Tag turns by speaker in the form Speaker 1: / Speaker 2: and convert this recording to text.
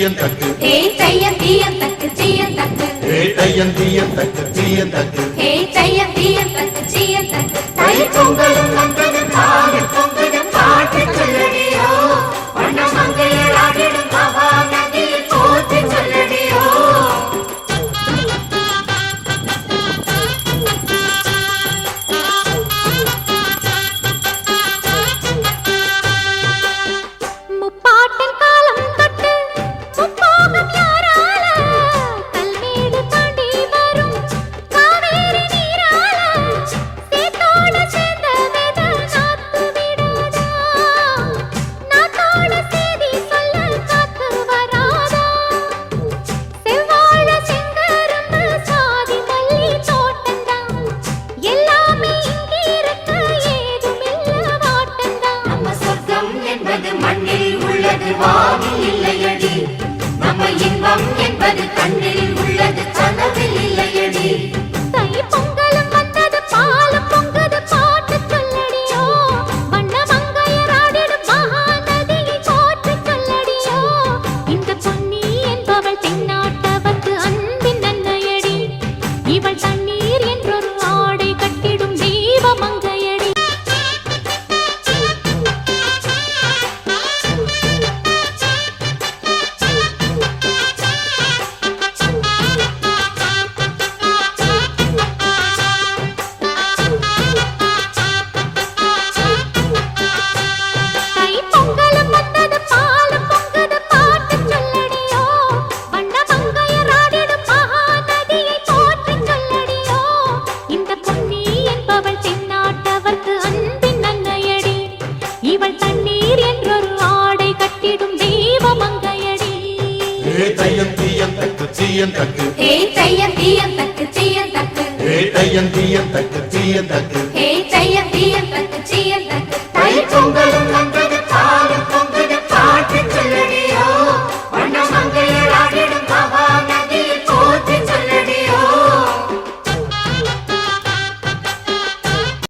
Speaker 1: தீயந்தக்கு
Speaker 2: ஹே தையம் தீயந்தக்கு தீயந்தக்கு
Speaker 1: ஹே தையம் தீயந்தக்கு தீயந்தக்கு
Speaker 2: ஹே தையம் தீயந்தக்கு தீயந்தக்கு
Speaker 3: தை பொங்கலும் வந்தது காவி பொங்கலும் பாட்டு சொல்லடியோ வண்ண மங்கையராகிடும் மகா நதியை போற்றி சொல்லடியோ
Speaker 2: முப்பாட்டின் காலம் தொட்டு முப்போகம் யாரால கல்மேடு தாண்டி வரும் காவேரி நீரால சேத்தோட சேர்ந்த வேத நாத்து விடாதா நாத்தோட சேதி சொல்ல காத்து வராதா செவ்வாழ செங்கரும்பு சாதி மல்லி தோட்டந்தான் எல்லாமே இங்கிருக்க ஏதுமில்ல வாட்டந்தான்
Speaker 3: நம்ம சொர்க்கம் என்பது மண்ணில் உள்ளது வானில் இல்லையடி நம்ம இன்பம் என்பது கண்ணில் உள்ளது கனவில் இல்லையடி
Speaker 2: தை பொங்கலும் வந்தது பாலும் பொங்குது பாட்டு சொல்லடியோ வண்ண மங்கையராடிடும் மகா நதியை போற்றி சொல்லடியோ இந்த பொன்னி என்பவள் தென்னாட்டவர்க்கு அன்பின் நன்மையடி இவள் தண்ணீர் என்றொரு ஆடை கட்டிடும் தெய்வ மங்கையடி தை பொங்கலும் வந்தது பாலும் பொங்குது பாட்டு சொல்லடியோ வண்ண மங்கையராடிடும் மகா நதியை போற்றி சொல்லடியோ இந்த பொன்னி என்பவள் தென்னாட்டவர்க்கு அன்பின் நன்மையடி இவள் தண்ணீர் என்றொரு ஆடை கட்டிடும் தெய்வ மங்கையடி
Speaker 1: ஹே தையம் தீயந்தக்கு தீயந்தக்கு
Speaker 2: ஹே தையம் தீயந்தக்கு தீயந்தக்கு
Speaker 1: ஹே தையம் தீயந்தக்கு தீயந்தக்கு
Speaker 2: ஹே